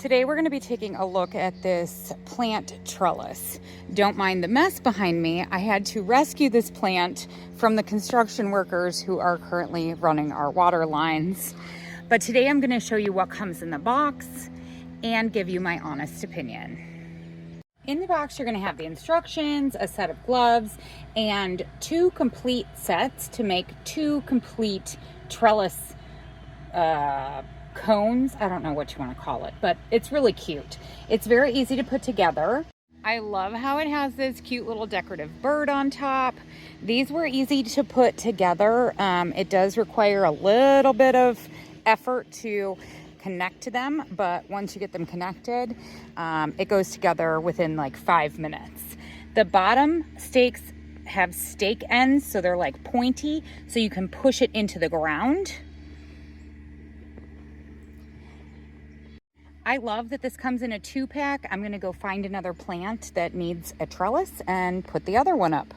Today we're going to be taking a look at this plant trellis. Don't mind the mess behind me. I had to rescue this plant from the construction workers who are currently running our water lines. But today I'm going to show you what comes in the box and give you my honest opinion. In the box, you're going to have the instructions, a set of gloves, and two complete sets to make two complete trellis cones. I don't know what you want to call it, but it's really cute. It's very easy to put together. I love how it has this cute little decorative bird on top. These were easy to put together. It does require a little bit of effort to connect to them, but once you get them connected, it goes together within like 5 minutes. The bottom stakes have stake ends, so they're like pointy, so you can push it into the ground. I love that this comes in a 2-pack. I'm gonna go find another plant that needs a trellis and put the other one up.